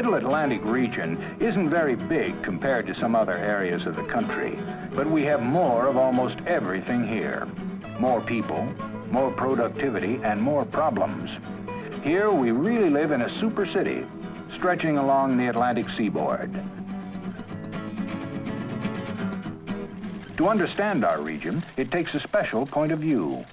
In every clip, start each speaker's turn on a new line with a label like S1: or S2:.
S1: Middle Atlantic region isn't very big compared to some other areas of the country, but we have more of almost everything here. More people, more productivity, and more problems. Here we really live in a super city, stretching along the Atlantic seaboard. To understand our region, it takes a special point of view.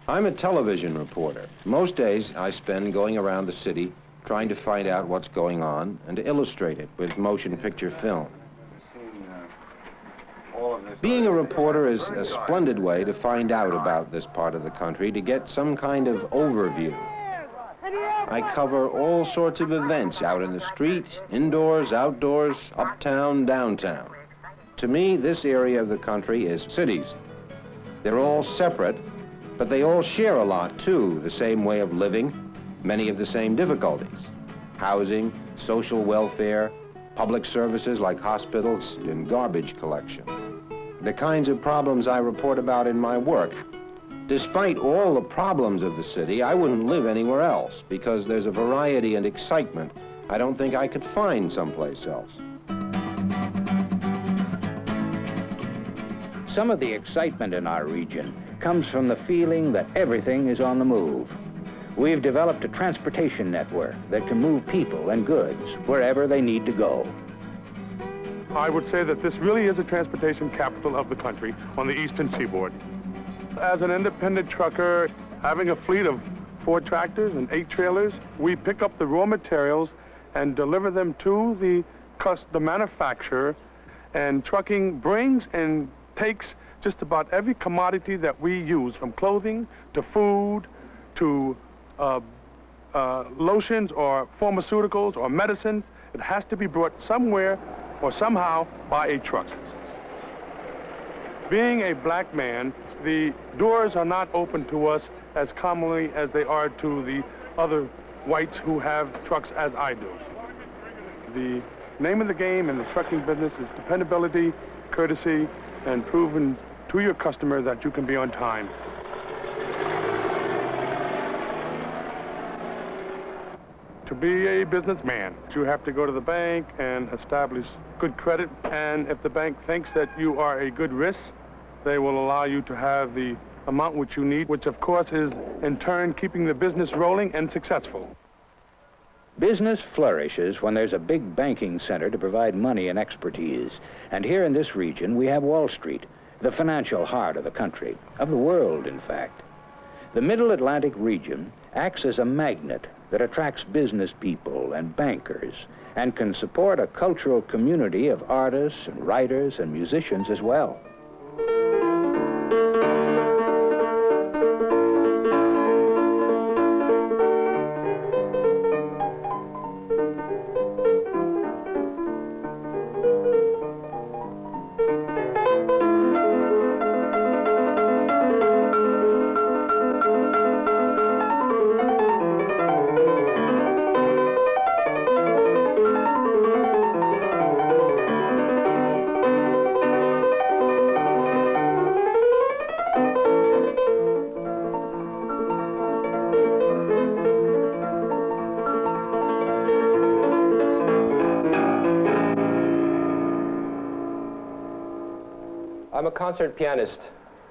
S2: I'm a television reporter. Most days I spend going around the city trying to find out what's going on and to illustrate it with motion picture film. Being a reporter is a splendid way to find out about this part of the country, to get some kind of overview. I cover all sorts of events out in the street, indoors, outdoors, uptown, downtown. To me, this area of the country is cities. They're all separate, but they all share a lot too, the same way of living, many of the same difficulties. Housing, social welfare, public services like hospitals and garbage collection. The kinds of problems I report about in my work. Despite all the problems of the city, I wouldn't live anywhere else because there's a variety and excitement I don't think I could find someplace else.
S1: Some of the excitement in our region comes from the feeling that everything is on the move. We've developed a transportation network that can move people and goods wherever they need to go.
S3: I would say that this really is a transportation capital of the country on the eastern seaboard. As an independent trucker, having a fleet of 4 tractors and 8 trailers, we pick up the raw materials and deliver them to the manufacturer, and trucking brings and takes just about every commodity that we use, from clothing to food to lotions or pharmaceuticals or medicine. It has to be brought somewhere or somehow by a truck. Being a black man, the doors are not open to us as commonly as they are to the other whites who have trucks as I do. The name of the game in the trucking business is dependability, courtesy, and proving to your customer that you can be on time. To be a businessman, you have to go to the bank and establish good credit, and if the bank thinks that you are a good risk, they will allow you to have the amount which you need, which of course is in turn keeping the business rolling and successful.
S1: Business flourishes when there's a big banking center to provide money and expertise. And here in this region, we have Wall Street, the financial heart of the country, of the world, in fact. The Middle Atlantic region acts as a magnet that attracts business people and bankers and can support a cultural community of artists and writers and musicians as well.
S4: I'm a concert pianist.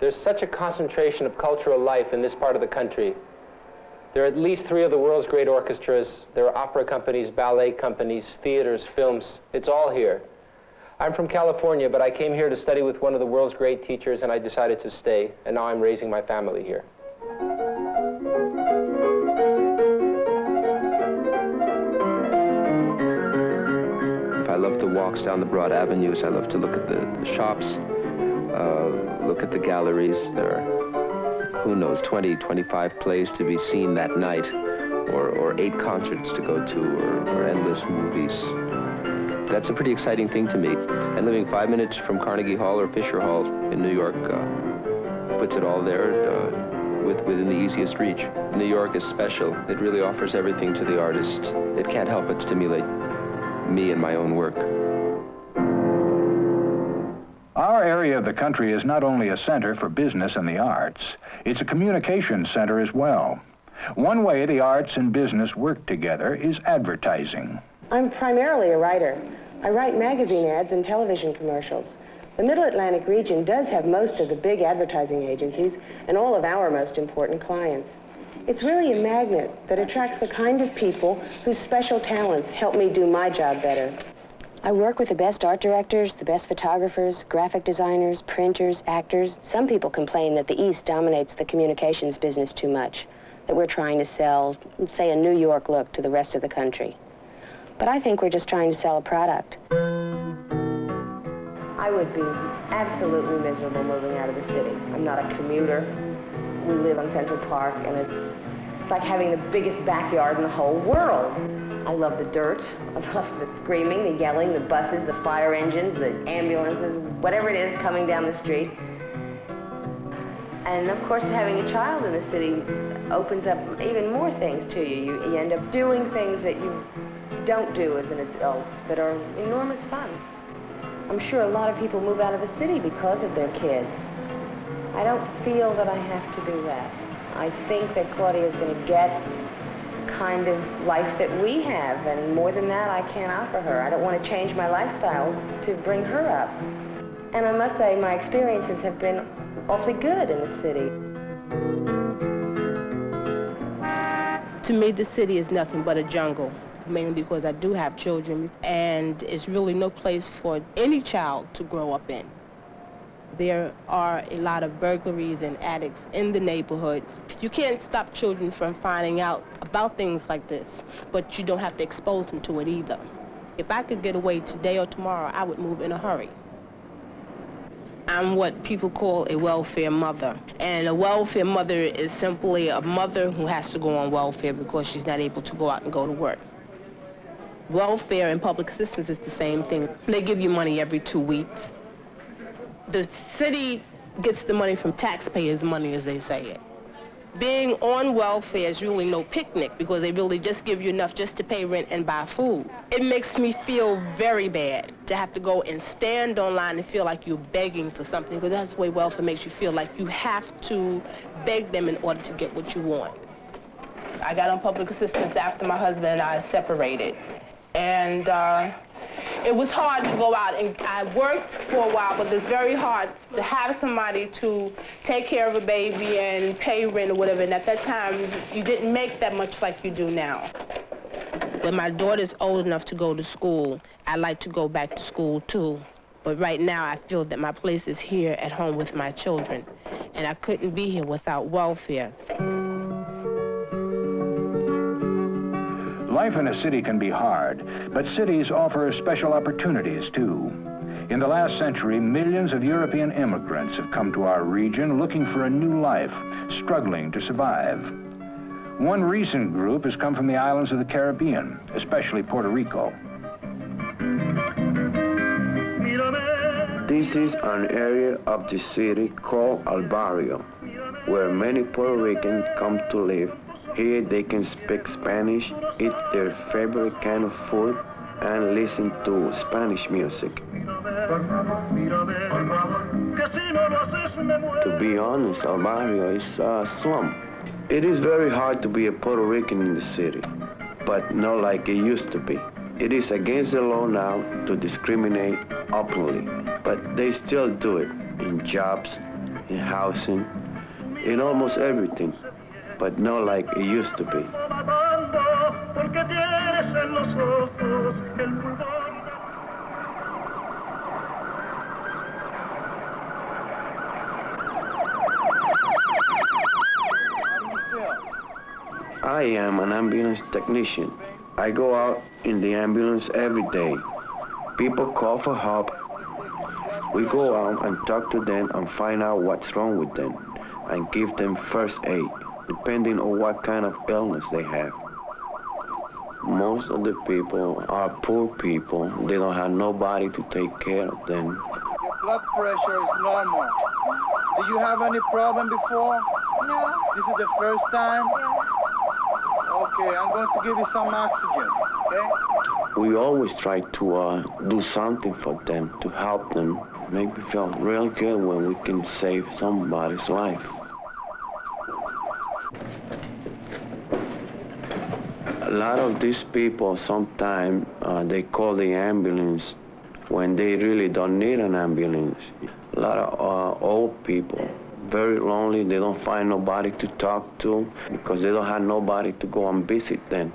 S4: There's such a concentration of cultural life in this part of the country. There are at least 3 of the world's great orchestras. There are opera companies, ballet companies, theaters, films. It's all here. I'm from California, but I came here to study with one of the world's great teachers, and I decided to stay, and now I'm raising my family here.
S5: I love the walks down the broad avenues. I love to look at the shops. Look at the galleries. There are, who knows, 20, 25 plays to be seen that night, or 8 concerts to go to, or endless movies. That's a pretty exciting thing to me. And living 5 minutes from Carnegie Hall or Fisher Hall in New York puts it all there within the easiest reach. New York is special. It really offers everything to the artist. It can't help but stimulate me and my own work.
S1: Our area of the country is not only a center for business and the arts, it's a communications center as well. One way the arts and business work together is advertising.
S6: I'm primarily a writer. I write magazine ads and television commercials. The Middle Atlantic region does have most of the big advertising agencies and all of our most important clients. It's really a magnet that attracts the kind of people whose special talents help me do my job better. I work with the best art directors, the best photographers, graphic designers, printers, actors. Some people complain that the East dominates the communications business too much, that we're trying to sell, say, a New York look to the rest of the country. But I think we're just trying to sell a product. I would be absolutely miserable moving out of the city. I'm not a commuter. We live on Central Park, and it's like having the biggest backyard in the whole world. I love the dirt. I love the screaming, the yelling, the buses, the fire engines, the ambulances, whatever it is coming down the street. And of course, having a child in the city opens up even more things to you. You end up doing things that you don't do as an adult that are enormous fun. I'm sure a lot of people move out of the city because of their kids. I don't feel that I have to do that. I think that Claudia's going to get kind of life that we have, and more than that I can't offer her. I don't want to change my lifestyle to bring her up. And I must say my experiences have been awfully good in the city.
S7: To me, the city is nothing but a jungle, mainly because I do have children, and it's really no place for any child to grow up in. There are a lot of burglaries and addicts in the neighborhood. You can't stop children from finding out about things like this, but you don't have to expose them to it either. If I could get away today or tomorrow, I would move in a hurry. I'm what people call a welfare mother. And a welfare mother is simply a mother who has to go on welfare because she's not able to go out and go to work. Welfare and public assistance is the same thing. They give you money every 2 weeks. The city gets the money from taxpayers' money, as they say it. Being on welfare is really no picnic because they really just give you enough just to pay rent and buy food. It makes me feel very bad to have to go and stand online and feel like you're begging for something, because that's the way welfare makes you feel, like you have to beg them in order to get what you want. I got on public assistance after my husband and I separated. And it was hard to go out, and I worked for a while, but it's very hard to have somebody to take care of a baby and pay rent or whatever. And at that time, you didn't make that much like you do now. When my daughter's old enough to go to school, I'd like to go back to school too. But right now, I feel that my place is here at home with my children, and I couldn't be here without welfare.
S1: Life in a city can be hard, but cities offer special opportunities too. In the last century, millions of European immigrants have come to our region looking for a new life, struggling to survive. One recent group has come from the islands of the Caribbean, especially Puerto Rico.
S8: This is an area of the city called El Barrio, where many Puerto Ricans come to live. Here they can speak Spanish, eat their favorite kind of food, and listen to Spanish music. To be honest, El Barrio is a slum. It is very hard to be a Puerto Rican in the city, but not like it used to be. It is against the law now to discriminate openly, but they still do it in jobs, in housing, in almost everything, but not like it used to be. I am an ambulance technician. I go out in the ambulance every day. People call for help. We go out and talk to them and find out what's wrong with them and give them first aid, depending on what kind of illness they have. Most of the people are poor people. They don't have nobody to take care of them.
S9: Your blood pressure is normal. Did you have any problem before?
S10: No.
S9: This is the first time?
S10: Yeah.
S9: Okay, I'm going to give you some oxygen, okay?
S8: We always try to do something for them, to help them, make me feel real good when we can save somebody's life. A lot of these people, sometimes they call the ambulance when they really don't need an ambulance. A lot of old people, very lonely, they don't find nobody to talk to because they don't have nobody to go and visit them.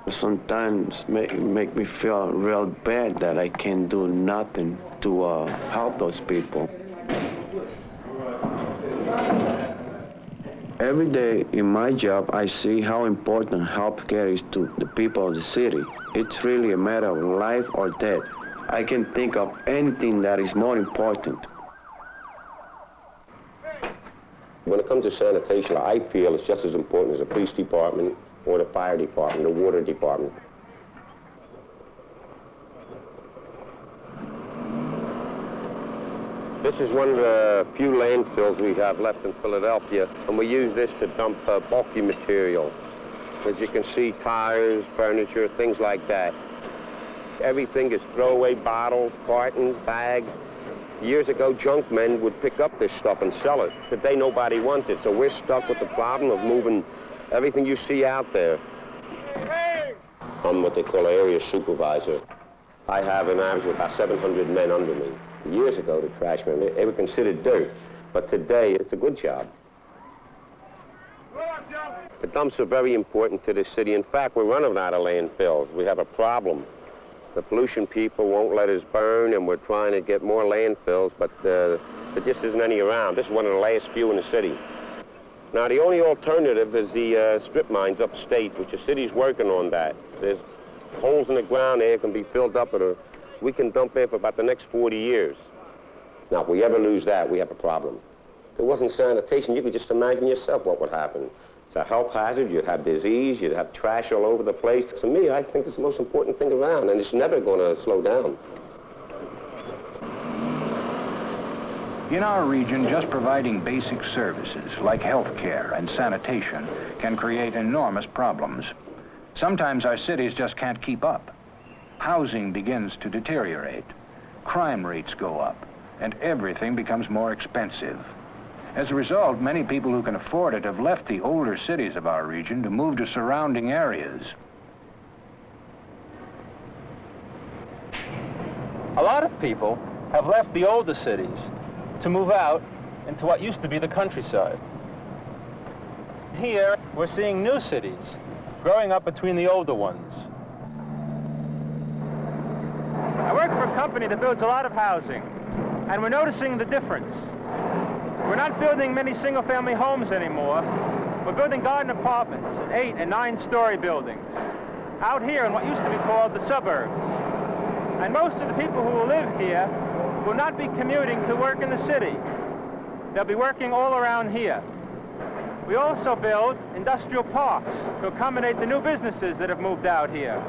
S8: Sometimes make me feel real bad that I can't do nothing to help those people. Every day in my job, I see how important healthcare is to the people of the city. It's really a matter of life or death. I can think of anything that is more important.
S10: When it comes to sanitation, I feel it's just as important as the police department or the fire department, the water department. This is one of the few landfills we have left in Philadelphia, and we use this to dump bulky material. As you can see, tires, furniture, things like that. Everything is throwaway bottles, cartons, bags. Years ago, junk men would pick up this stuff and sell it. Today, nobody wants it, so we're stuck with the problem of moving everything you see out there. I'm what they call an area supervisor. I have an average of about 700 men under me. Years ago, the trash men, they were considered dirt, but today, it's a good job. The dumps are very important to the city. In fact, we're running out of landfills. We have a problem. The pollution people won't let us burn, and we're trying to get more landfills, but there just isn't any around. This is one of the last few in the city. Now, the only alternative is the strip mines upstate, which the city's working on that. There's holes in the ground there can be filled up, we can dump there for about the next 40 years. Now, if we ever lose that, we have a problem. If there wasn't sanitation, you could just imagine yourself what would happen. It's a health hazard, you'd have disease, you'd have trash all over the place. To me, I think it's the most important thing around, and it's never going to slow down.
S1: In our region, just providing basic services like health care and sanitation can create enormous problems. Sometimes our cities just can't keep up. Housing begins to deteriorate, crime rates go up, and everything becomes more expensive. As a result, many people who can afford it have left the older cities of our region to move to surrounding areas.
S11: A lot of people have left the older cities to move out into what used to be the countryside. Here, we're seeing new cities growing up between the older ones. I work for a company that builds a lot of housing, and we're noticing the difference. We're not building many single-family homes anymore. We're building garden apartments and 8- and 9-story buildings out here in what used to be called the suburbs. And most of the people who will live here will not be commuting to work in the city. They'll be working all around here. We also build industrial parks to accommodate the new businesses that have moved out here.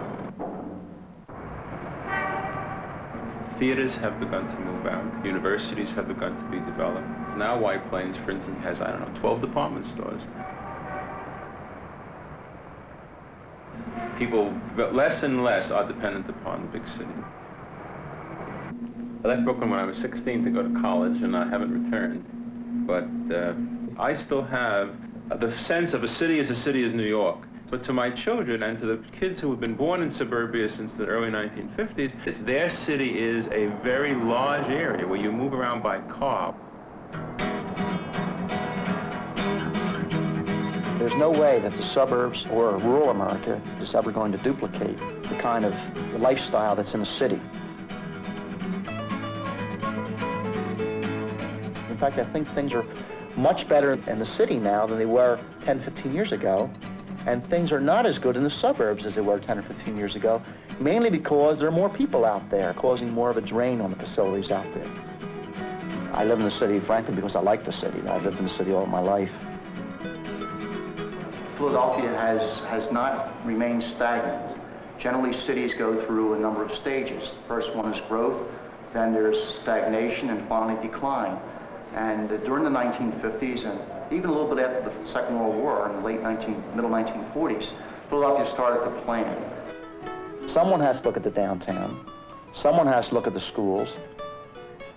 S12: Theaters have begun to move out. Universities have begun to be developed. Now White Plains, for instance, has, 12 department stores. People, less and less, are dependent upon the big city. I left Brooklyn when I was 16 to go to college, and I haven't returned. But I still have the sense of a city as New York. But to my children and to the kids who have been born in suburbia since the early 1950s, their city is a very large area where you move around by car.
S13: There's no way that the suburbs or rural America is ever going to duplicate the kind of lifestyle that's in the city. In fact, I think things are much better in the city now than they were 10, 15 years ago. And things are not as good in the suburbs as they were 10 or 15 years ago, mainly because there are more people out there, causing more of a drain on the facilities out there. I live in the city, frankly, because I like the city. I've lived in the city all my life. Philadelphia has not remained stagnant. Generally, cities go through a number of stages. The first one is growth, then there's stagnation, and finally decline. And during the 1950s, and even a little bit after the Second World War, in the middle 1940s, Philadelphia started to plan. Someone has to look at the downtown. Someone has to look at the schools.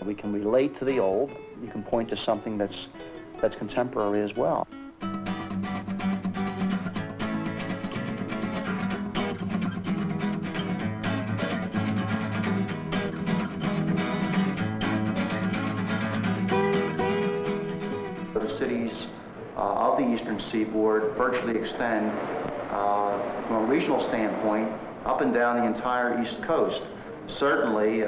S13: We can relate to the old. You can point to something that's contemporary as well. cities of the eastern seaboard virtually extend, from a regional standpoint, up and down the entire East Coast. Certainly,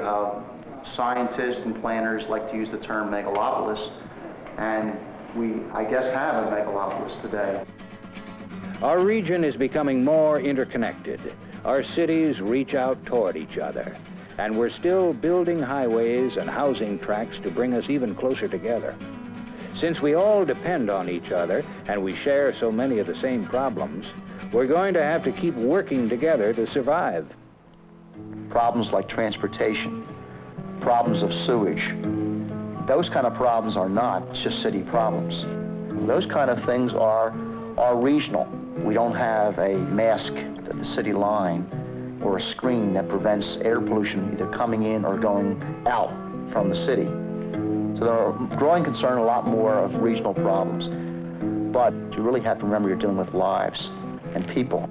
S13: scientists and planners like to use the term megalopolis, and we, I guess, have a megalopolis today.
S1: Our region is becoming more interconnected. Our cities reach out toward each other, and we're still building highways and housing tracts to bring us even closer together. Since we all depend on each other and we share so many of the same problems, we're going to have to keep working together to survive.
S14: Problems like transportation, problems of sewage, those kind of problems are not just city problems. Those kind of things are regional. We don't have a mask at the city line or a screen that prevents air pollution either coming in or going out from the city. So there are growing concern, a lot more of regional problems. But you really have to remember you're dealing with lives and people.